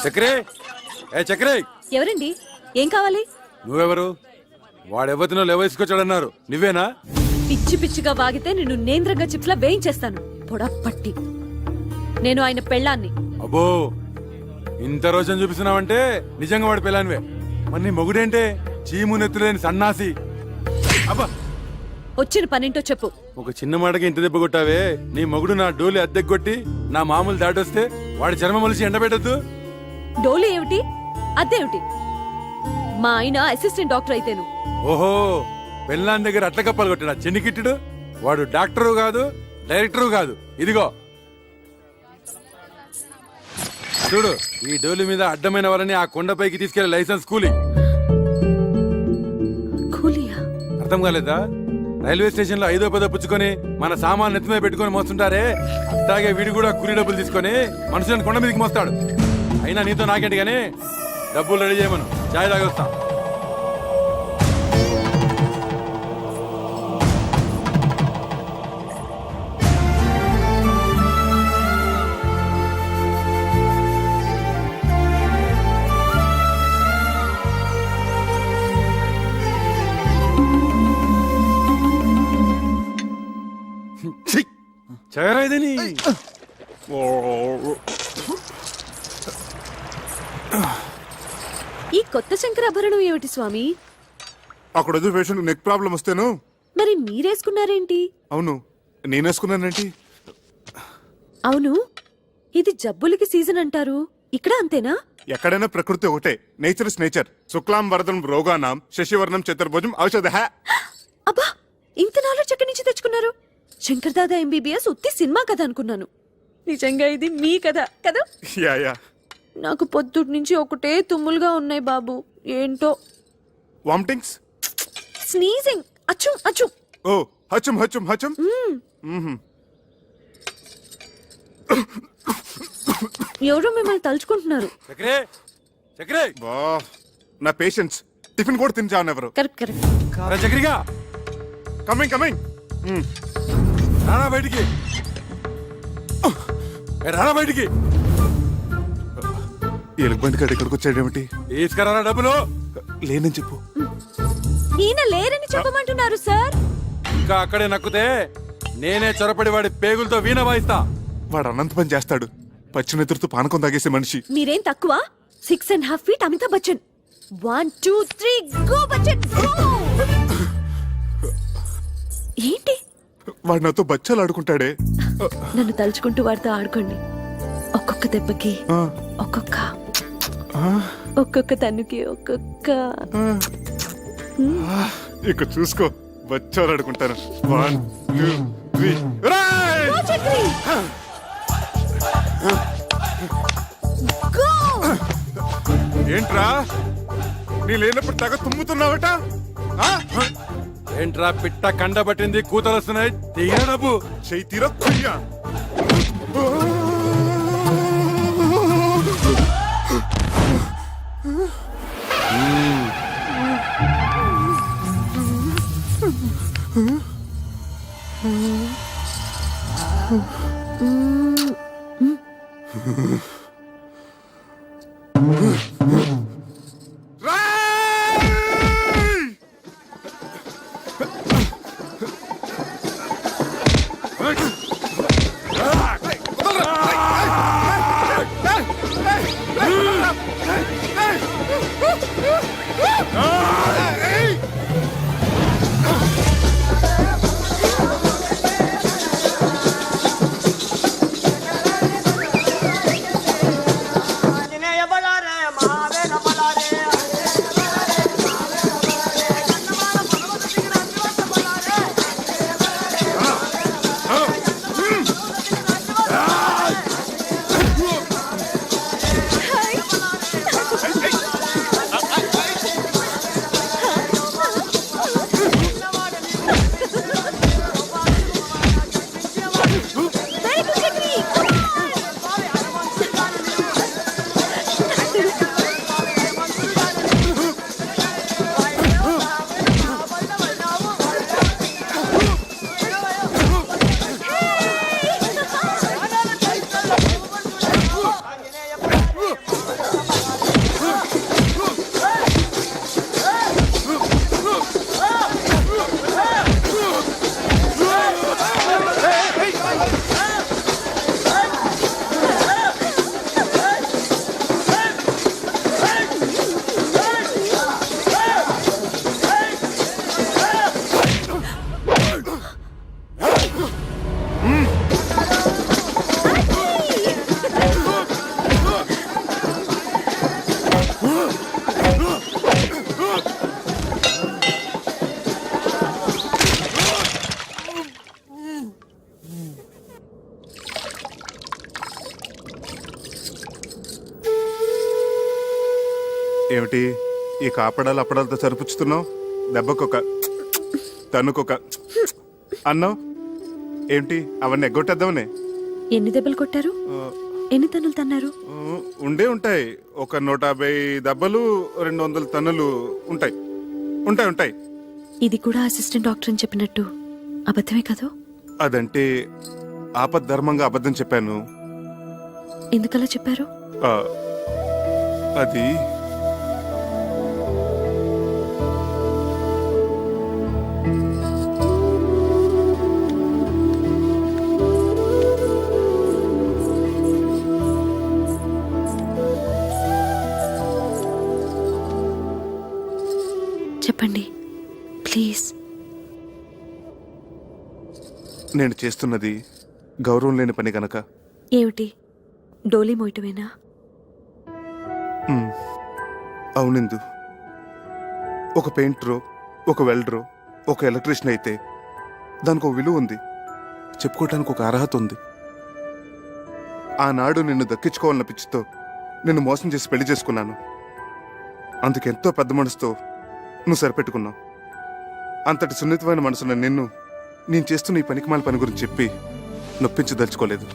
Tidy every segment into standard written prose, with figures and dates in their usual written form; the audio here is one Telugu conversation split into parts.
చక్రే, ఏ చక్రే, ఎవరండి? ఏం కావాలి? నువ్వెవరు? వాడెవతినో లేవేసుకొచ్చాడన్నారు, నువ్వేనా? పిచ్చి పిచ్చిగా వాగితే నిన్ను నేంద్రంగా చిప్స్లా వేయించేస్తాను. పొడప్పట్టి. నేను ఆయన పెళ్ళాన్ని. అబ్బో, ఇంత రోజున చూపిస్తున్నావంటే నిజంగా వాడి పెళ్ళానివే. మరి నీ మొగుడేంటే చీము నెత్తులేని సన్నాసి. అబ్బా, వచ్చిన పనింటో చెప్పు. ఒక చిన్న మాటకి ఇంత దెబ్బ కొట్టావే. నీ మొగుడు నా డోలి అద్దెకొట్టి నా మామూలు దాటొస్తే వాడి చర్మం మలిసి ఎండబెట్టద్దు. డోలు ఏమిటి, అదేమిటి? మా ఆయన అసిస్టెంట్ డాక్టర్ అయితేను. ఓహో, పెళ్ళాన్ దగ్గర అట్ల కప్పాలు కొట్టాడా చెన్నికిట్టుడు? వాడు డాక్టరు కాదు, డైరెక్టరు కాదు. ఇదిగో చూడు, ఈ డోలి మీద అడ్డమైన వాళ్ళని ఆ కొండపైకి తీసుకెళ్లే లైసెన్స్ కూలీ. కూలియా? అర్థం కాలేదా? రైల్వే స్టేషన్ లో 5వ 10వ పుచ్చుకొని మన సామాన్ నెత్తి మీద పెట్టుకుని మోస్తుంటారే, అట్లాగే వీడు కూడా కూలీ డబ్బులు తీసుకొని మనుషులను కొండ మీదకి మోస్తాడు. అయినా నీతో నాకేంటి గానీ, డబ్బులు రెడీ చేయమను, చాయ్ తాగొస్తా. చదరా ఇదని. ఈ కొత్త శంకరాభరణం ఏమిటి స్వామి? అక్కడ వద్దు పేషెంట్ నెక్ ప్రాబ్లం వస్తేను. మరి మీరేసుకున్నారేంటి? అవును, నేనేసుకున్నానండి. అవును, ఇది జబ్బులకి సీజన్ అంటారు, ఇక్కడ అంతేనా? ఎక్కడైనా ప్రకృతి ఒకటే. Nature is nature. శుక్లాం వరదం రోగానాం శశివర్ణం చతుర్భుజం ఔషధ. అబ్బా, ఇంత నాలెడ్జ్ ఎక్కడి నుంచి తెచ్చుకున్నారు? శంకర్ దాదా ఎంబీబీఎస్ ఉత్తి సినిమా కథ అనుకున్నాను. నిజంగా ఇది మీ కథ కదా? Yeah yeah. నాకు పొద్దుటి నుంచి ఒకటే తుమ్ములుగా ఉన్నాయి బాబు. ఏంటో. వామిటింగ్స్, స్నీజింగ్, అచ్చు అచ్చు. ఓ హచం హచం హచం. ఎవరో మిమ్మల్ని తలుచుకుంటున్నారు. చక్రే, చక్రే. బా, నా పేషెంట్స్ టిఫిన్ కూడా తిని చావనెవరు. Correct correct. చక్రిగా కమింగ్ కమింగ్. రానా బయటికి, రానా బయటికి. ఎలుగుబంటి కాడ ఇక్కడికి వచ్చాడేమిటి? తీసుకురా డబ్బులు. లేనని చెప్పు. ఈయన లేరని చెప్పమంటున్నారు సార్. ఇంకా అక్కడే నక్కుతే నేనే చొరపడి వాడి పేగులతో వీణ వాయిస్తా. వాడు అనంత పని చేస్తాడు. పచ్చినెత్తురుతో పానకం తాగేసే మనిషి. మీరేం తక్కువ? 6.5 feet Amitabh Bachchan. 1 2 3 go Bachchan go. ఏంటి? వాడు నాతో బచ్చాలు ఆడుకుంటాడే. నన్ను తలుచుకుంటూ వాడితో ఆడుకోండి. ఒక్కొక్క దెబ్బకి ఒక్కొక్క తన్నుకి ఒక్కొక్క. ఇక చూసుకో, బచ్చాలు ఆడుకుంటాను. 1 2 3. ఏంట్రా, నీ లేనప్పుడు తెగ తుమ్ముతున్నావట? ఏంట్రా పిట్ట కండ పట్టింది, కూతలు వస్తున్నాయి, తీయ డబ్బు. చెయ్యి తీరొక్కయ్యా. ఏమిటి ఈ కాపడాలు అప్పడాలతో సరిపుచ్చుతున్నావు? దెబ్బకొక తనుకొక అన్నావు ఏంటి? అవన్నీ ఎగ్గొట్టేద్దామనే. ఎన్ని దెబ్బలు కొట్టారు? ఎన్ని తన్నులు తన్నారు? ఉండే ఉంటాయి. ఒక 150 దెబ్బలు, 200 తన్నులు ఉంటాయి. ఉంటాయి ఉంటాయి. ఇది కూడా అసిస్టెంట్ డాక్టర్ అని చెప్పినట్టు అబద్ధమే కదా? అదంటే ఆపద్ధర్మంగా అబద్ధం చెప్పాను. ఎందుకలా చెప్పారు? ఆ, అది చెప్పండి ప్లీజ్. నేను చేస్తున్నది గౌరవం లేని పని గనక. ఏమిటి, డోలీ మోయటమేనా? అవునిందు, ఒక పెయింటరో, ఒక వెల్డరో, ఒక ఎలక్ట్రీషియన్ అయితే దానికి ఒక విలువ ఉంది, చెప్పుకోవటానికి ఒక అర్హత ఉంది. ఆనాడు నిన్ను దక్కించుకోవాలన్న పిచ్చితో నిన్ను మోసం చేసి పెళ్లి చేసుకున్నాను. అందుకెంతో పెద్ద మనసుతో నువ్వు సరిపెట్టుకున్నావు. అంతటి సున్నితమైన మనసున్న నిన్ను నేను చేస్తున్న ఈ పనికిమాల పని గురించి చెప్పి నొప్పించదలుచుకోలేదు.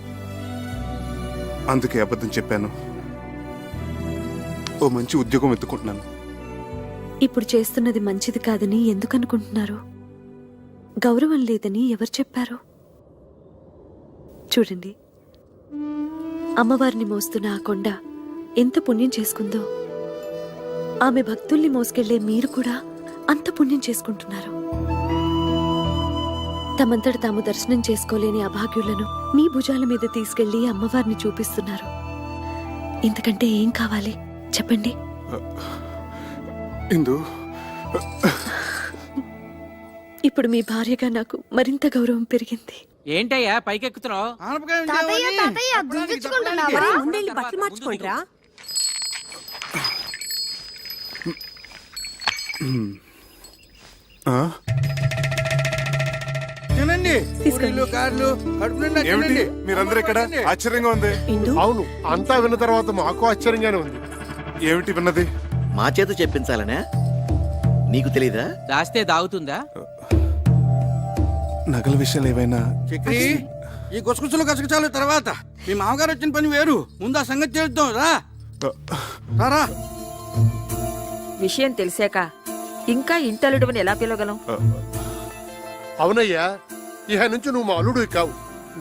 అందుకే అబద్ధం చెప్పాను. ఓ మంచి ఉద్యోగం వెతుకుంటున్నాను. ఇప్పుడు చేస్తున్నది మంచిది కాదని ఎందుకు అనుకుంటున్నారు? గౌరవం లేదని ఎవరు చెప్పారు? చూడండి, అమ్మవారిని మోస్తున్న ఆ కొండ ఎంత పుణ్యం చేసుకుందో, ఆమె భక్తుల్ని మోసుకెళ్లే మీరు కూడా అంత పుణ్యం చేసుకుంటున్నారు. తమంతట తాము దర్శనం చేసుకోలేని అభాగ్యులను మీ భుజాల మీద తీసుకెళ్లి అమ్మవారిని చూపిస్తున్నారు. ఇంతకంటే ఏం కావాలి చెప్పండి? ఇందు, ఇప్పుడు మీ భార్యగా నాకు మరింత గౌరవం పెరిగింది. ఏంటయ్యా పైకెక్కుతున్నావు? ముందెళ్ళి బట్టలు మార్చుకోండిరా. ఆ? తినండి, పూరీలు, గారెలు, కడుపు నిండా ఏమిటి తినండి. మీరందరూ ఇక్కడ? ఆశ్చర్యంగా ఉంది. అవును, అంతా విన్న తర్వాత మాకు ఆశ్చర్యంగానే ఉంది. ఏమిటి విన్నది? మా చేత చెప్పించాలనే? నీకు తెలీదా? దాస్తే దాగుతుందా? నగల విషయాలు ఏవైనా? చక్రి, ఈ గుసగుసలు గసగసాలు తర్వాత మీ మామగారు వచ్చిన పని వేరు. ముందు ఆ సంగతి చేద్దాం. రా. విషయం తెలిసాక ఇంకా ఇంటలుడువని ఎలా పిలవగలం? అవునయ్యా, ఇహ నుంచి నువ్వు మా అల్లుడు కావు,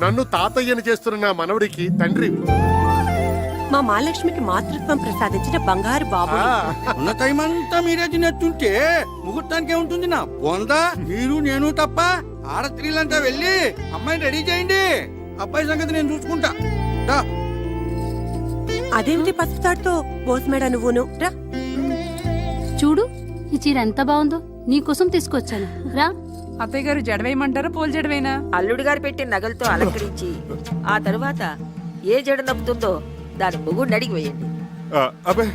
నన్ను తాతయ్యని చేస్తున్న నా మనవడికి తండ్రి. మా మహాలక్ష్మికి మాతృత్వం ప్రసాదించిన బంగారు బాబు. ఉన్న టైం అంతా మీరే తినేస్తుంటే ముహూర్తానికి ఏముంటుంది? నా బొందా, మీరు నేను తప్ప ఆడ స్త్రీలంతా వెళ్ళి అమ్మాయిని రెడీ చేయండి. అబ్బాయి సంగతి నేను చూసుకుంటా. రా. అదేమిటి పసుపుతాడుతో పోస్మేడా నువ్వును? రా. చూడు, ఈ చీర ఎంత బాగుందో, నీకోసం తీసుకొచ్చాను. రా. అత్తయ్య గారు జడవేయమంటారా, పోల్ జడవేనా? అల్లుడు గారు పెట్టిన నగలతో అలంకరించి ఆ తరువాత ఏ జడ నప్పుతుందో దాని మొగుడిని అడిగి వేయండి. అబ్బే,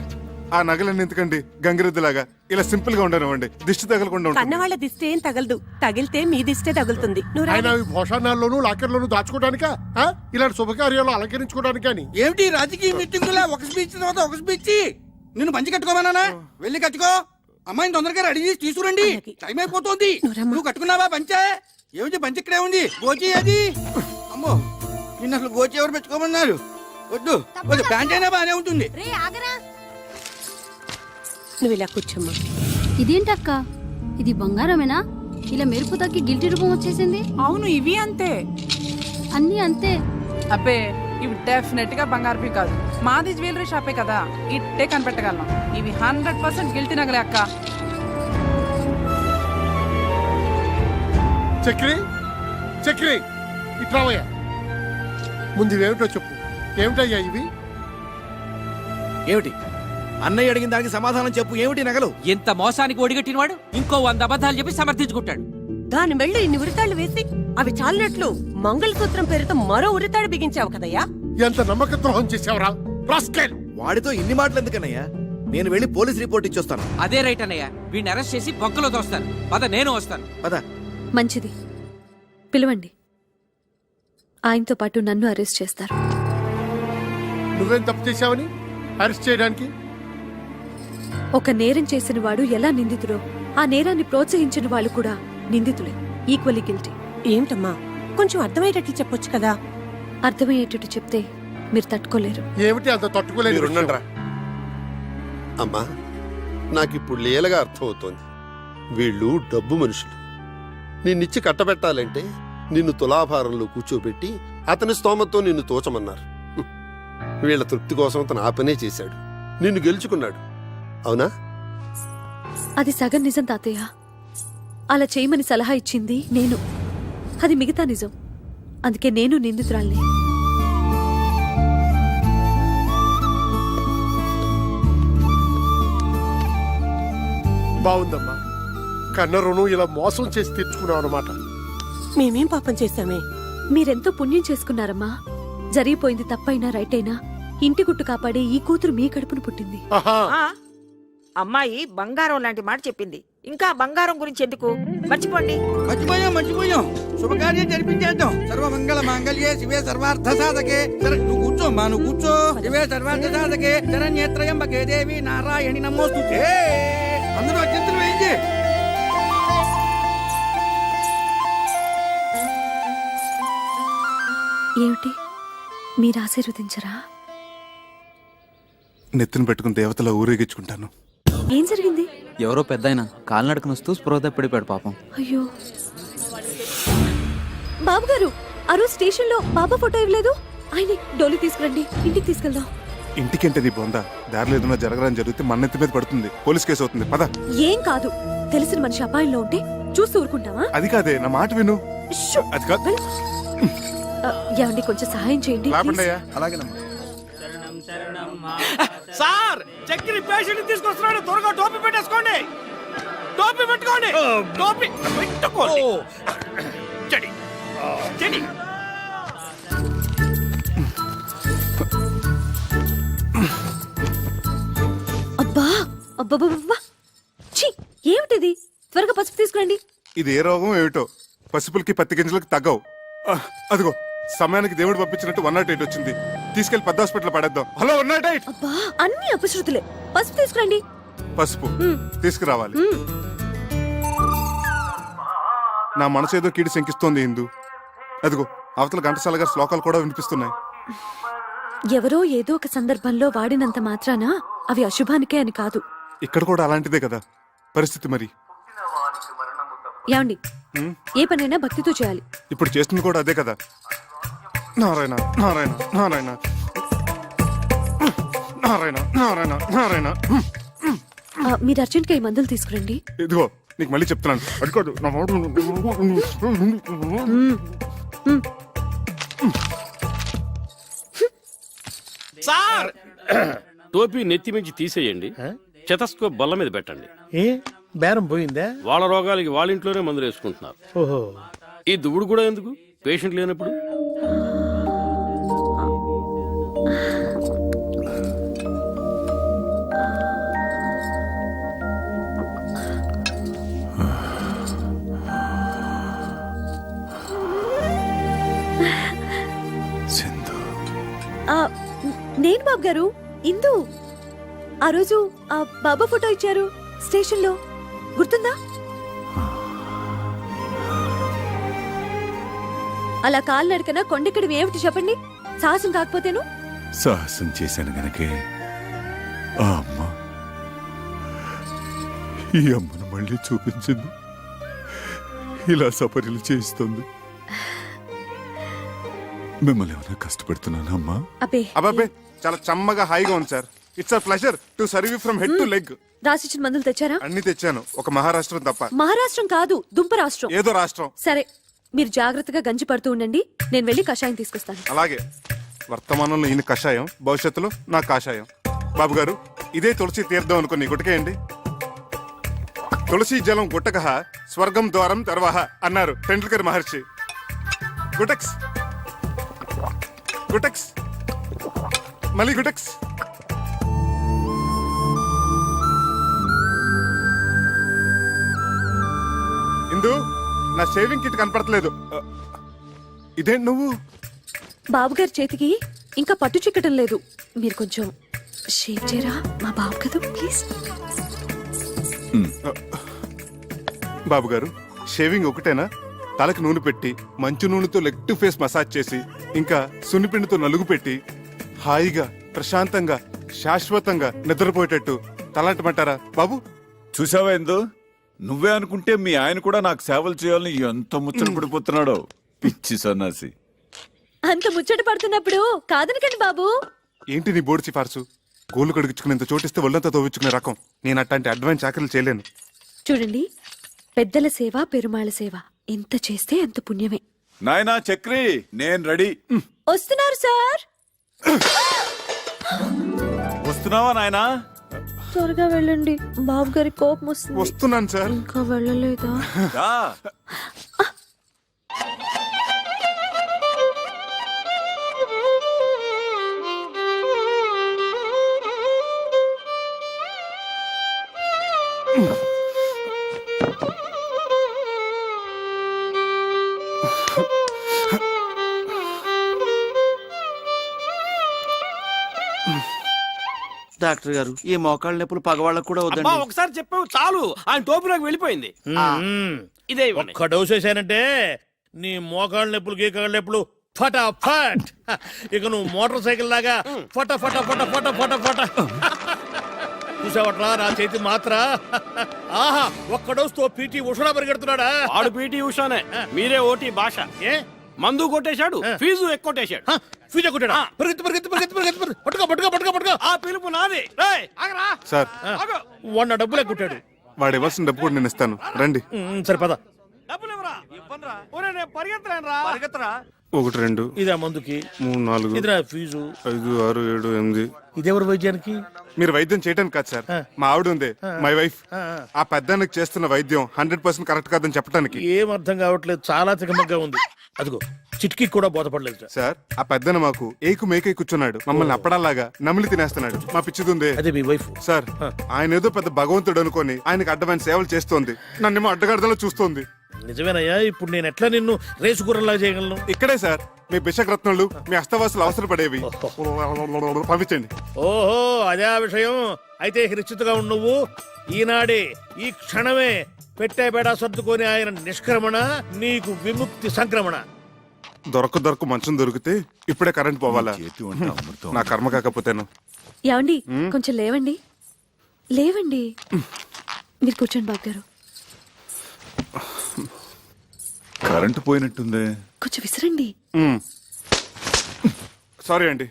ఆ నగలన్నీ ఎందుకండి గంగిరెద్దులాగా? ఇలా సింపుల్ గా ఉండనివ్వండి, దిష్టి తగలకుండా ఉంటుంది. కన్నవాళ్ళ దిష్టి ఏం తగలదు, తగిలితే మీ దిష్టే తగులుతుంది. నువ్వు రా. ఆయన భోషానాల్లోనూ లాకర్లోనూ దాచుకోవడానికా? ఇలాంటి శుభకార్యాలు అలంకరించుకోవడానికని? ఏమిటి రాజకీయ మీటింగులా? ఒక స్పీచ్ తర్వాత ఒక స్పీచ్. నిన్ను పంచి కట్టుకోమన్నానా? వెళ్ళి కట్టుకో. అమ్మాయిని తొందరగా రెడీ చేసి తీసుకురండి, టైం అయిపోతుంది. నువ్వు కట్టుకున్నావా పంచే? ఏమిటి పంచి ఇక్కడే ఉంది, గోచి అది. అమ్మో, నిన్న అసలు గోచి ఎవరు పెట్టుకోమన్నారు? వద్దు వద్దు, ప్యాంట్ అయినా బానే ఉంటుంది. నువ్వు ఇలా కూర్చోమ్మా. ఇదేంటక్క, ఇది బంగారమేనా? ఇలా మెరుపు తగ్గి గిల్టీ రూపం వచ్చేసింది. అవును, ఇవి అంతే. అన్నీ అంతే. అబ్బే, ఇవి డెఫినెట్ గా బంగారుపి కాదు. మాది జ్యువెలరీ షాపే కదా, ఇట్టే కనిపెట్టగలం. ఇవి 100% గిల్టీ నగలే అక్క. చక్రి, చక్రి, ఇట్రావయ్యా. ముందు ఇవేమిటో చెప్పు. ఏమిటయ్యా ఇవి? ఏమిటి? అన్నయ్య అడిగిన దానికి సమాధానం చెప్పు. ఏమిటి నగలు? ఇంత మోసానికి ఒడిగట్టినవాడు ఇంకో 100 అబద్ధాలు చెప్పి సమర్థించుకుంటాడు. దాని మెళ్ళు ఇన్ని ఉరితాళ్లు వేసి అవి చాలినట్లు మంగళసూత్రం పేరుతో మరో ఉరితాడు బిగించావు కదయ్యా. ఎంత నమ్మక ద్రోహం చేసావురా రాస్కెల్! వాడితో ఇన్ని మాటలు ఎందుకన్నయ్యా? నేను వెళ్ళి పోలీస్ రిపోర్ట్ ఇచ్చొస్తాను. అదే రైట్ అన్నయ్య, వీడిని అరెస్ట్ చేసి బొక్కలో తోస్తాను. పద, నేను వస్తాను. పద. మంచిది, పిలవండి. ఆయనతో పాటు నన్ను అరెస్ట్ చేస్తారు. నువ్వేం తప్పు చేశావని అరెస్ట్ చేయడానికి? ఒక నేరం చేసిన వాడు ఎలా నిందితుడో ఆ నేరాన్ని ప్రోత్సహించిన వాళ్ళు కూడా నిందితులే, ఈక్వల్లీ గిల్టీ. ఏమిటమ్మా, కొంచెం అర్థమయ్యేటట్లు చెప్పొచ్చు కదా. అర్థమయ్యేటట్టు చెప్తే మీరు తట్టుకోలేరు. ఏమిటి అంత తట్టుకోలేదు? మీరుండండిరా. అమ్మా, నాకిప్పుడు లీలగా అర్థమవుతోంది. వీళ్ళు డబ్బు మనుషులు. నిన్నిచ్చి కట్టబెట్టాలంటే నిన్ను తులాభారంలో కూర్చోబెట్టి అతని స్తోమతో నిన్ను తోచమన్నారు. వీళ్ళ తృప్తి కోసం అతను ఆ పనే చేశాడు, నిన్ను గెలుచుకున్నాడు. అవునా? అది సగం నిజం తాతయ్య. అలా చేయమని సలహా ఇచ్చింది నేను, అది మిగతా నిజం. అందుకే నేను నిందితురాల్ని. బాగుందమ్మా, కన్న రుణం ఇలా మోసం చేసి తీర్చుకున్నావు అనమాట. మేమేం పాపం చేశామే? మీరెంతో పుణ్యం చేసుకున్నారమ్మా. జరిగిపోయింది తప్పైనా రైట్ అయినా ఇంటి గుట్టు కాపాడే ఈ కూతురు మీ కడుపును పుట్టింది. ఆహా, ఆ, అమ్మాయి బంగారం లాంటి మాట చెప్పింది. ఇంకా బంగారం గురించి ఎందుకు, మర్చిపోండి. మర్చిపోయాం. శుభకార్యం జరిపించేద్దాం. సర్వమంగళ మాంగళ్యే శివే సర్వార్థ సాధకే. సరే, నువ్వు కూర్చోమ్మా, నువ్వు కూర్చో. శివే సర్వార్థ సాధకే శరణ్యేత్రయంబకే దేవి నారాయణి నమోస్తుతే. అందరూ అత్యంతలు వేయించి. ఏమిటి, మీరు ఆశీర్వదించరా? నెత్తిన పెట్టుకుని దేవతలా ఊరేగించుకుంటాను. ఏం జరిగింది? ఎవరో పెద్దాయన కాలినడకను వస్తూ స్పృహ తప్పిడిపోయాడు పాపం. అయ్యో, బాబు గారు, ఆ రోజు స్టేషన్ లో బాబా ఫోటో ఇవ్వలేదు. ఆయన్ని డోలి తీసుకురండి, ఇంటికి తీసుకెళ్దాం. ఇంటికంటే నీ బొంద. దారిలో ఏదైనా జరగరాని జరిగితే మన నెత్తి మీద పడుతుంది, పోలీస్ కేసు అవుతుంది. పద. ఏం కాదు, తెలిసిన మనిషి అపాయంలో ఉంటే చూస్తూ ఊరుకుంటావా? అది కాదే, నా మాట విను. షూ! అది కాదు. వెళ్ళు. ఏమండి, కొంచెం సహాయం చేయండి. లేపండయ్యా. అలాగేనమ్మా. సార్, చక్కెర పేషెంట్ తీసుకొస్తున్నాడు. త్వరగా టోపీ పెట్టేసుకోండి. టోపీ పెట్టుకోండి. టోపీ పెట్టుకోండి. చెడి చెడి. అబ్బా అబ్బబ్బబ్బా, ఛీ, ఏమిటిది? త్వరగా పసుపు తీసుకురండి. ఇది ఏ రోగం ఏమిటో, పసుపులకి పత్తి గింజలకు తగ్గవు. అదిగో సమయానికి దేవుడు పంపించినట్టు 108 వచ్చింది. తీసుకెళ్లి పెద్ద హాస్పిటల్ పడేద్దాం. హలో 108. అబ్బా, అన్ని అపశృతులే. పసుపు తీసుకురండి. పసుపు తీసుకురావాలి. నా మనసు ఏదో కీడి శంకిస్తోంది ఇందు. అదిగో అవతల ఘంటసాల గారి శ్లోకాలు కూడా వినిపిస్తున్నాయి. ఎవరో ఏదో ఒక సందర్భంలో వాడినంత మాత్రాన అవి అశుభానికే అని కాదు. ఇక్కడ కూడా అలాంటిదే కదా పరిస్థితి. మరి ఏమండి, ఏ పనైనా భక్తితో చేయాలి. ఇప్పుడు చేస్తుంది కూడా అదే కదా. నారాయణ నారాయణ నారాయణ నారాయణ నారాయణ నారాయణ. మీరు అర్జెంట్గా ఈ మందులు తీసుకురండి. ఇదిగో నీకు మళ్ళీ చెప్తున్నాను, అది కాదు నా మాట. సార్, టోపీ నెత్తి మించి తీసేయండి, చెతస్కోప్ బల్ల మీద పెట్టండి. ఏ బేరం పోయిందా? వాళ్ళ రోగాలకి వాళ్ళ ఇంట్లోనే మందులు వేసుకుంటున్నారు. ఓహో, ఈ దువ్వుడు కూడా ఎందుకు, పేషెంట్ లేనప్పుడు? నేను బాబు గారు, ఇందు. ఆ రోజు ఆ బాబా ఫోటో ఇచ్చారు స్టేషన్ లో, గుర్తుందా? అలా కాలు నడకన కొండెక్కడం ఏమిటి చెప్పండి? సాహసం కాకపోతేను. సాహసం చేశాను గనకే ఆ అమ్మ ఈ అమ్మను మళ్ళీ చూపించింది, ఇలా సపర్యలు చేయిస్తుంది. మిమ్మల్ని ఏమైనా కష్టపెడుతున్నానా అమ్మా? అబ్బే అబ్బాబే, చాలా చమ్మగా హాయిగా ఉంది sir. It's a pleasure to serve you from head to leg. రాసిచ్చిన మందులు తెచ్చారా? అన్ని తెచ్చాను, ఒక మహారాష్ట్రం తప్ప. మహారాష్ట్రం కాదు, దుంప రాష్ట్రం. ఏదో రాష్ట్రం. సరే, మీరు జాగ్రత్తగా గంజి పడుతూ ఉండండి, నేను వెళ్ళి కషాయం తీసుకొస్తాను. అలాగే. వర్తమానంలో ఈయన కషాయం, భవిష్యత్తులో నా కాషాయం. బాబు గారు, ఇదే తులసి తీర్థం అనుకుని గుటకేయండి. తులసి జలం గుట్టకహ స్వర్గం ద్వారం తర్వాహ అన్నారు టెండూల్కర్ మహర్షి. గుటక్స్ గుటక్స్ మళ్ళీ గుటక్స్. ఇందు, నా షేవింగ్ కిట్ కనపడట్లేదు. ఇదేంటి నువ్వు? బాబుగారి చేతికి ఇంకా పట్టు చిక్కటం లేదు, మీరు కొంచెం షేవ్ చేయరా మా బాబు కదా ప్లీజ్. బాబు గారు షేవింగ్ ఒకటేనా? తలకి నూనె పెట్టి మంచు నూనెతో లెగ్ టు ఫేస్ మసాజ్ చేసి ఇంకా సున్నిపిండితో నలుగు పెట్టి హాయిగా ప్రశాంతంగా శాశ్వతంగా నిద్రపోయేటట్టు తలంటమంటారా బాబు? చూసావా ఎందు? నువ్వే అనుకుంటే మీ ఆయన కూడా నాకు సేవలు చేయాలని ఎంత ముచ్చట పడిపోతున్నాడో. పిచ్చి సన్నాసి. అంత ముచ్చట పడుతున్నప్పుడు కాదనకండి బాబు. ఏంటి నీ బోర్డు సిఫార్సు? గోళ్ళు కడుగుచుకునేంత చోటిస్తే ఒళ్ళంతా తోవించుకునే రకం. నేను అట్లాంటి అడ్వాన్స్ చాకరీలు చేయలేను. చూడండి, పెద్దల సేవ పెరుమాళ సేవ ఎంత చేస్తే అంత పుణ్యమే. నాయనా చక్రి, నేను రెడీ. వస్తున్నారు సార్. వస్తున్నావా నాయనా? త్వరగా వెళ్ళండి, బాబు గారి కోపం వస్తుంది. వస్తున్నాను సార్. ఇంకా వెళ్ళలేదా? రా. డాక్టర్ గారు, ఈ మోకాళ్ళ నొప్పులు పగవాళ్ళకు కూడా వద్దండి. ఒకసారి చెప్పావు చాలు, ఆయన టోపీ నాకు వెళ్ళిపోయింది. ఇదే ఇవ్వండి. ఒక్క డోస్ వేసానంటే నీ మోకాళ్ళ నొప్పులు గీకాళ్ళ నొప్పులు ఫటాఫట్. ఇక నువ్వు మోటార్ సైకిల్ లాగా ఫట ఫట ఫట ఫట ఫట ఫట. చూసావట్రా నా చేతి మాత్ర. ఆహా, ఒక్క డోస్ తో పీటీ ఉషా పరిగెడుతున్నాడా? ఆడు పీటీ ఉషానే, మీరే ఓటీ భాష. ఏ మందు కొట్టేశాడు, ఫీజు ఎక్కువటేశాడు. ఫీజు కొట్టాడా? పరిగెత్తు పరిగెత్తు పరిగెత్తు పరిగెత్తు పరిగెత్తు. పట్టుకో పట్టుకో పట్టుకో పట్టుకో. ఆ పిలుపు నాది. రేయ్, ఆగరా. సార్ ఆగు. వాడిన డబ్బులే కొట్టాడు. వాడు ఇవ్వాల్సిన డబ్బు కూడా నేను ఇస్తాను, రండి. సరే పద. డబ్బులు ఇవ్వరా? ఇవ్వనురా. ఒరేయ్, నేను పరిగెత్తలేనురా. పరిగెత్తరా. 1 2 ఇదా మందుకి, 3 4 ఇదిరా ఫీజు. 5 6 7 8. ఇదెవరు వైద్యానికి? మీరు వైద్యం చేయడానికి కాదు సార్, మా ఆవిడ ఉంది, మై వైఫ్. ఆ పెద్దానికి చేస్తున్న వైద్యం 100% కరెక్ట్ కాదని చెప్పడానికి. ఏం అర్థం కావట్లేదు, చాలా తికమగ్గా ఉంది. అదిగో చిట్కి కూడా బోధపడలేదు. సార్, ఆ పెద్దన మాకు ఏకు మేకై కూర్చున్నాడు, మమ్మల్ని అప్పడాలాగా నమిలి తినేస్తున్నాడు. మా పిచ్చిదుందే. అదే మీ వైఫ్. సార్, ఆయన ఏదో పెద్ద భగవంతుడు అనుకొని ఆయనకు అడ్డమైన సేవలు చేస్తోంది, నన్నేమో అడ్డగడదలో చూస్తోంది. నిజమేనయ్యా, ఇప్పుడు నేను ఎట్లా నిన్ను రేసు గుర్రంలా చేయగలను? ఇక్కడే సార్ మీ బిషక్రత్నాలు, మీ అస్తవాసులు అవసరపడేవి. పంపించండి. ఓహో, అదే ఆ విషయం. అయితే నిశ్చితగా ఉండు నువ్వు. ఈనాడే ఈ క్షణమే పెట్టే బేడా సర్దుకొని ఆయన నిష్క్రమణ, నీకు విముక్తి సంక్రమణ. దొరక మంచం దొరికితే ఇప్పుడే కరెంట్ పోవాలా? నా కర్మ కాకపోతేను. ఏమండి, కొంచెం లేవండి, లేవండి. మీరు కూర్చోండి బాబు గారు. కరెంటు పోయినట్టుందే. కొంచెం విసిరండి. సారీ అండి.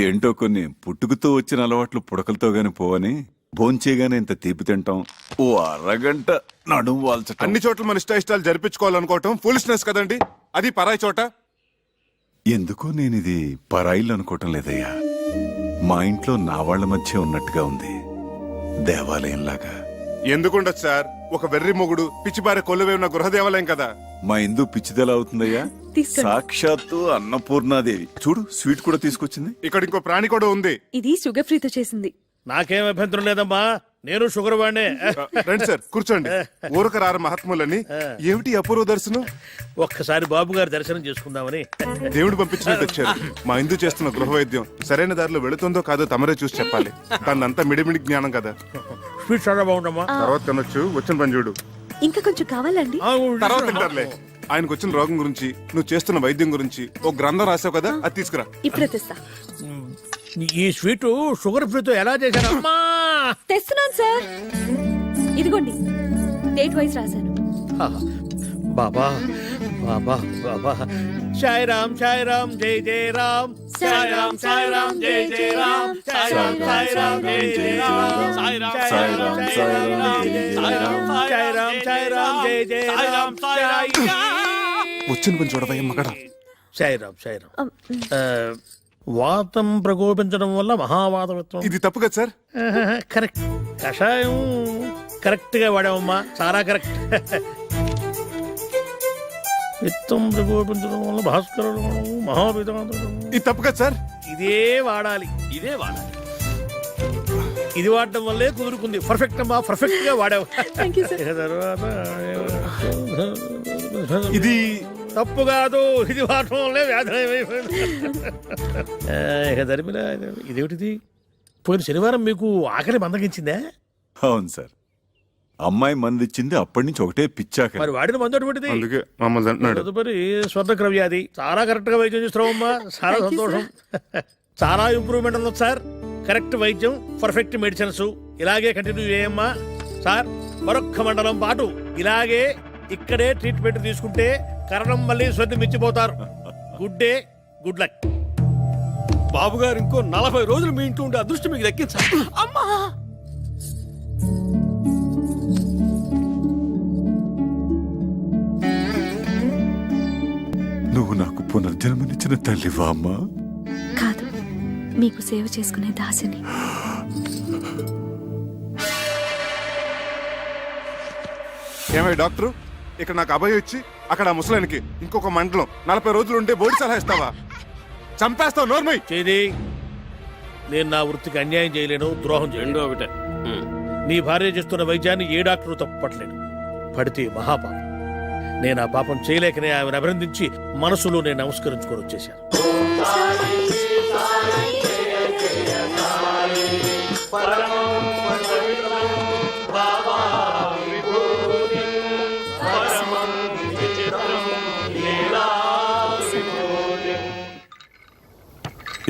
ఏంటో కొన్ని పుట్టుకతో వచ్చిన అలవాట్లు పుడకలతో గాని పోవని భోంచేగానే ఇంత తీపి తింటాం, ఓ అరగంట నడుము వాల్చటం. అన్ని చోట్ల మన ఇష్టాలు జరిపించుకోవాలనుకోవటం ఫూలిష్నెస్ కదండి. అది పరాయి చోట. ఎందుకో నేను ఇది పరాయిలు అనుకోవటం లేదయ్యా. మా ఇంట్లో నా వాళ్ళ మధ్య ఉన్నట్టుగా ఉంది, దేవాలయంలాగా. ఎందుకుండదు సార్, ఒక వెర్రి మొగుడు పిచ్చిబారే కొలువే ఉన్న గృహ దేవాలయం కదా. మా ఇందు పిచ్చిదెలా అవుతుందయ్యా? తీసుకోండి. సాక్షాత్తు అన్నపూర్ణాదేవి. చూడు, స్వీట్ కూడా తీసుకొచ్చింది. ఇక్కడ ఇంకో ప్రాణి కూడా ఉంది. ఇది షుగర్ ఫ్రీతో చేసింది. నాకేం అభ్యంతరం లేదమ్మా, నేను షుగర్ వాడినే. రండి సార్, కూర్చోండి. ఊరక రారు మహాత్ములని. ఏమిటి అపూర్వ దర్శనం? ఒక్కసారి బాబు గారి దర్శనం చేసుకుందామని. దేవుడు పంపించినట్టు వచ్చారు. మా ఇందు చేస్తున్న గృహ వైద్యం సరైన దారిలో వెళుతుందో కాదో తమరే చూసి చెప్పాలి. తనంతా మిడిమిడి జ్ఞానం కదా. స్వీట్ చాలా బాగుండమ్మా. తర్వాత తినొచ్చు, వచ్చిన పని చూడు. ఇంకా కొంచెం కావాలండి? తర్వాత తింటారులే. ఆయనకు వచ్చిన రోగం గురించి, నువ్వు చేస్తున్న వైద్యం గురించి ఓ గ్రంథం రాసావు కదా, అది తీసుకురా. ఇప్పుడే తెస్తా. ఈ స్వీట్ షుగర్ ఫ్రీతో ఎలా చేశారమ్మా? తెస్తున్నాను సార్, ఇదిగోండి, డేట్ వైజ్ రాశాను. బాబా బాబా బాబా. సాయి రామ్ జై జై రామ్. సాయి రామ్ జై జై రామ్. సాయి రామ్ జై జై రామ్. సాయి రామ్ జై జై రామ్. వచ్చిన పని చూడవయ్య మగడా. సాయి రామ్. వాతం ప్రకోపించడం వల్ల మహావాతవిత్వం. ఇది తప్పు కదా సార్? కరెక్ట్. కషాయం కరెక్ట్ గా వాడామమ్మా, చాలా కరెక్ట్. విత్తం ప్రకోపించడం వల్ల భాస్కరుడు మహావిధానం. ఇది తప్పు కదా సార్? ఇదే వాడాలి. ఇది వాడడం వల్లే కుదురుకుంది. పర్ఫెక్ట్ అమ్మా, పర్ఫెక్ట్ గా వాడావు. తర్వాత ఇది తప్పు కాదు, ఇది వాడటం వల్లే వ్యాధి. ఇక ధర్మిలా, ఇదేమిటిది? పోయిన శనివారం మీకు ఆకలి మందగించిందే? అవును సార్, అమ్మాయి మందిచ్చింది, అప్పటి నుంచి ఒకటే పిచ్చాక. మరి వాడిన మందు అటువంటిది. అందుకే మమ్మల్ని అంటున్నాడు. తదుపరి స్వర్ణక్ర వ్యాధి. చాలా కరెక్ట్ గా వైద్యం చేస్తున్నావమ్మా, చాలా సంతోషం. చాలా ఇంప్రూవ్మెంట్ ఉంది సార్. కరెక్ట్ వైద్యం, పర్ఫెక్ట్ మెడిసిన్స్. ఇలాగే కంటిన్యూ చేయమ్మా సార్. మరొక్క మండలం పాటు ఇలాగే ఇక్కడే ట్రీట్మెంట్ తీసుకుంటే కరణం మళ్ళీ స్వర్ణి మించిపోతారు. Good day, good luck. బాబు గారు ఇంకో 40 రోజులు మీ ఇంట్లో ఉండే అదృష్టం మీకు దక్కించాలి. అమ్మా నువ్వు నాకు పునర్జన్మనిచ్చిన తల్లివా అమ్మా? కాదు, మీకు సేవ చేసుకునే దాసిని. ఏమై డాక్టరు, ఇక్కడ నాకు అభయం ఇచ్చి అక్కడ ఆ ముసలానికి ఇంకొక మండలం 40 రోజులు ఉంటే బోర్డు సలహా ఇస్తావా? చంపేస్తావు నోర్మై. చేది, నేను నా వృత్తికి అన్యాయం చేయలేను, ద్రోహం చేయలేను. రెండో ఒకటే. నీ భార్య చేస్తున్న వైద్యాన్ని ఏ డాక్టరు తప్పట్లేడు. పడితే మహాపాపం. నేను ఆ పాపం చేయలేకనే ఆమెను అభినందించి మనసులో నేను నమస్కరించుకొని వచ్చేశాను.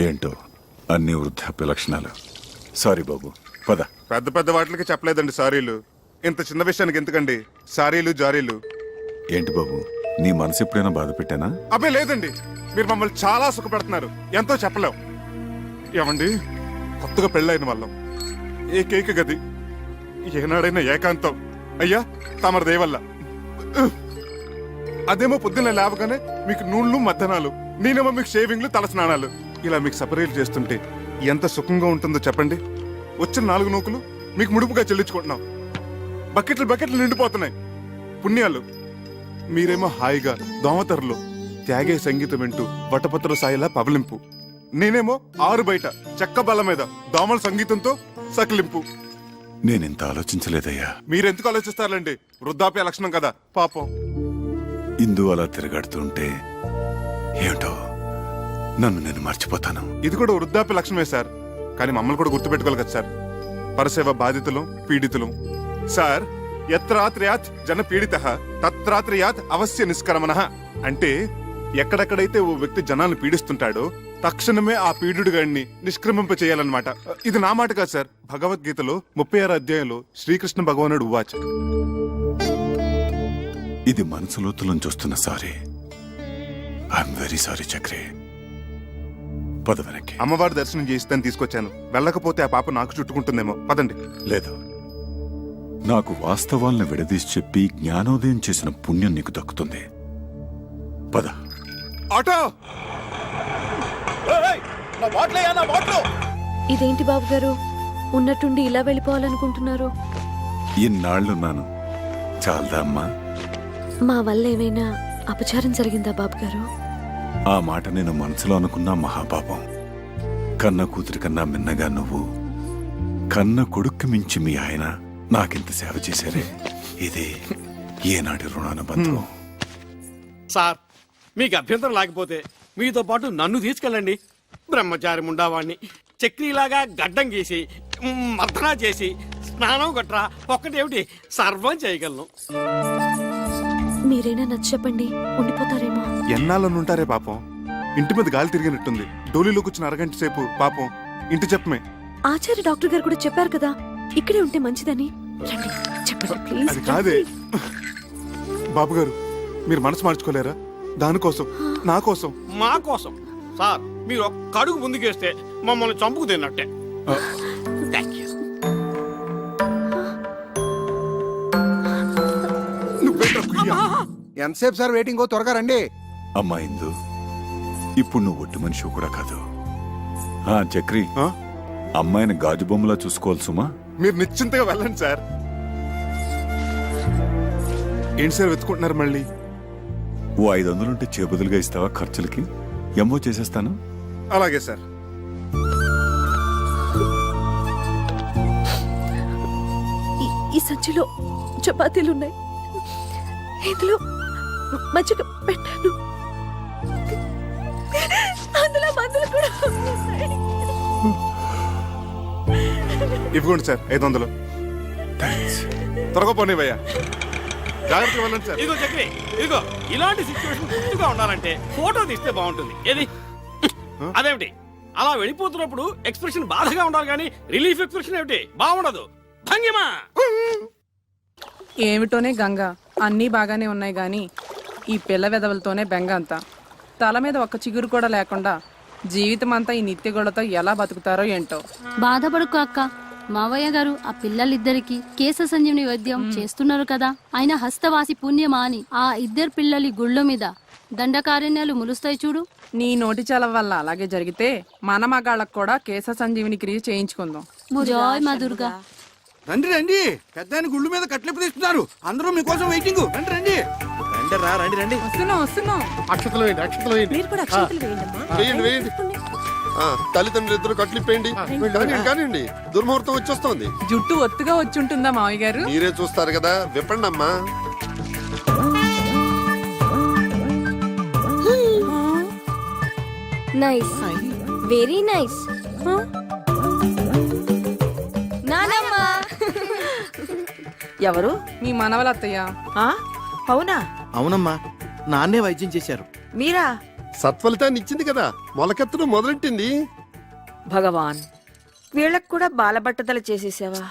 ఏంటో అన్ని వృద్ధాప్య లక్షణాలు. సారీ బాబు, పద. పెద్ద పెద్ద వాటికి చెప్పలేదండి సారీలు. ఇంత చిన్న విషయానికి ఎందుకండి సారీలు జారీలు? ఏంటి బాబు, నీ మనసు ఎప్పుడైనా బాధ పెట్టానా? అబ్బే లేదండి, మీరు మమ్మల్ని చాలా సుఖపెడుతున్నారు. ఎంతో చెప్పలేం. ఏమండి, కొత్తగా పెళ్ళైన వాళ్ళం, ఏకైక గది, ఏనాడైనా ఏకాంతం. అయ్యా తమరి దయవల్ల. అదేమో పొద్దున్న లేవగానే మీకు నూళ్ళు మద్దనాలు, నేనేమో మీకు షేవింగ్లు, తల స్నానాలు. ఇలా మీకు సపరేట్ చేస్తుంటే ఎంత సుఖంగా ఉంటుందో చెప్పండి. వచ్చిన 4 నూకులు మీకు ముడుపుగా చెల్లించుకుంటున్నాం. బకెట్లు బకెట్లు నిండిపోతున్నాయి పుణ్యాలు. మీరేమో హాయిగా దోమతరలో త్యాగే సంగీతం వింటూ వటపత్ర సాయిలా పవలింపు. నేనేమో ఆరు బయట చెక్క బల్ల మీద దోమల సంగీతంతో సకిలింపు. నేనెంత ఆలోచించలేదయ్యా. మీరెందుకు ఆలోచిస్తారండి? వృద్ధాప్య లక్షణం కదా పాపం. ఇందు అలా తిరగాడుతుంటే ఏమిటో నన్ను నేను మర్చిపోతాను. ఇది కూడా వృద్ధాప్య లక్షణమే సార్, కానీ మమ్మల్ని కూడా గుర్తుపెట్టుకోవాలి కదా సార్. పరసేవ బాధితులం, పీడితులం. సార్, యత్రాత్రయాత్ జన పీడిత తత్రాత్రయాత్ అవశ్య నిష్కరమణ. అంటే ఎక్కడెక్కడైతే ఓ వ్యక్తి జనాన్ని పీడిస్తుంటాడో తక్షణమే ఆ పీడుగాడిని నిష్క్రమింప చేయాలన్నమాట. ఇది నా మాట కాదు సార్, భగవద్గీతలో 36 అధ్యాయంలో శ్రీకృష్ణ భగవానుడు ఉవాచ. ఇది మనసు లోతులోంచి వస్తున్న sorry. I'm very sorry Chakri. పద వెనక్కి. అమ్మవారి దర్శనం చేయిస్తాను తీసుకొచ్చాను. వెళ్ళకపోతే ఆ పాప నాకు చుట్టుకుంటుందేమో. పదండి. లేదు, నాకు వాస్తవాలను విడదీసి చెప్పి జ్ఞానోదయం చేసిన పుణ్యం నీకు దక్కుతుంది. పద. ఆటో! ఇదేంటి బాబు గారు, ఉన్నట్టుండి ఇలా వెళ్ళిపోవాలనుకుంటున్నారు? ఇన్నాళ్లున్నాను, చాలదా అమ్మా? మా వల్ల ఏమైనా అపచారం జరిగిందా బాబు గారు? ఆ మాట నేను మనసులో అనుకున్నా మహాపాపం. కన్న కూతురి కన్నా మిన్నగా నువ్వు, కన్న కొడుక్కి మించి మీ ఆయన నాకింత సేవ చేశారే. ఇది ఏనాటి రుణానుబంధం. సార్, మీకు అభ్యంతరం లేకపోతే మీతో పాటు నన్ను తీసుకెళ్ళండి. బ్రహ్మచారి ముండావాణ్ణి చక్రీలాగా గడ్డం గీసి మర్దనా చేసి స్నానం గట్రా ఒక్కటేమిటి సర్వం చేయగలను. మీరైనా నచ్చ చెప్పండి, ఉండిపోతారేమో. ఎన్నాళ్ళనుంటారే పాపం. ఇంటి మీద గాలి తిరిగినట్టుంది. డోలీలో కూర్చున్న అరగంట సేపు పాపం ఇంటి చెప్పమే. ఆచార్య డాక్టర్ గారు కూడా చెప్పారు కదా ఇక్కడే ఉంటే మంచిదని. రండి, చెప్పండి ప్లీజ్. అది కాదే బాబు గారు, మీరు మనసు మార్చుకోలేరా? దానికోసం, నా కోసం, మా కోసం. సార్, మీరు ఒక్క అడుగు ముందుకేస్తే మమ్మల్ని చంపుకు తిన్నట్టే. Thank you. ఎంతసేపు సార్ వెయిటింగ్? త్వరగా రండి. అమ్మా ఇందు, ఇప్పుడు నువ్వు ఒట్టి మనిషి కూడా కాదు. చక్రి, అమ్మాయిని గాజు బొమ్మలా చూసుకోవాలి సుమా. మీరు నిశ్చింతగా వెళ్ళండి సార్. ఏంటి సార్ వెతుకుంటున్నారు మళ్ళీ? ఓ 500 ఉంటే చేబదులుగా ఇస్తావా ఖర్చులకి? ఎమ్మో చేసేస్తాను. అలాగే సార్. ఈ సంచిలో చపాతీలున్నాయి, ఇందులో మజ్జిగ పెట్టాను, అందులో మందులు కూడా ఉన్నాయి. ఇవ్వండి సార్ 500. త్వరగా పోనీవయ్యా. జాగ్రత్తగా వెళ్ళండి సార్. ఇదిగో చక్రి, ఇదిగో ఇలాంటి సిచ్యువేషన్ గుర్తుగా ఉండాలంటే ఫోటో తీస్తే బాగుంటుంది. ఏది అదేమిటి అలా వెళ్ళిపోతున్నప్పుడు ఎక్స్ప్రెషన్ బాధగా ఉండాలి కానీ రిలీఫ్ ఎక్స్ప్రెషన్ ఏమిటి బాగుండదు. భంగిమా ఏమిటోనే గంగ అన్నీ బాగానే ఉన్నాయి గాని ఈ పిల్ల వెదవులతోనే బెంగ అంతా. తల మీద ఒక్క చిగురు కూడా లేకుండా జీవితం అంతా ఈ నిత్యగొడతో ఎలా బతుకుతారో ఏంటో. బాధపడుకో అక్క, మావయ్య గారు ఆ పిల్లలిద్దరికి కేశ సంజీవని వైద్యం చేస్తున్నారు కదా. ఆయన హస్తవాసి పుణ్యమా అని ఆ ఇద్దరు పిల్లలి గుళ్ళ మీద దండకారణ్యాలు ములుస్తాయి చూడు. నీ నోటి చలవ వల్ల అలాగే జరిగితే మన మగాళ్ళకు కూడా కేశ సంజీవిని క్రియ చేయించుకుందాం. జోయ్ మా దుర్గా. రండి రండి, పెద్ద ఆయన గుళ్ళు మీద కట్లెప్పు తీస్తున్నారు. అందరూ మీకోసం వెయిటింగ్. రండి రండి. రండి రా, రండి రండి. వస్తున్నాం. అక్షతలు వేయండి, అక్షతలు వేయండి. మీరు కూడా అక్షంతలు వేయండమ్మా. వేయండి వేయండి. తల్లిదండ్రులు ఇద్దరు కట్లిప్పేయండి. కానివ్వండి, దుర్ముహూర్తం వచ్చేస్తోంది. జుట్టు ఒత్తుగా వచ్చుంటుందా మావయ్య గారు? మీరే చూస్తారు కదా, విప్పండి అమ్మా. Nice, very nice. నానమ్మా. ఎవరు? మీ మనవలత్తయ్య. ఆ? అవునా? అవునమ్మా, నాన్నే వైద్యం చేశారు. మీరా? సత్ఫలితాన్ని ఇచ్చింది కదా, మొలకెత్తడం మొదలెట్టింది. భగవాన్, వీళ్ళకు కూడా బాలబట్టతలు చేసేసావా?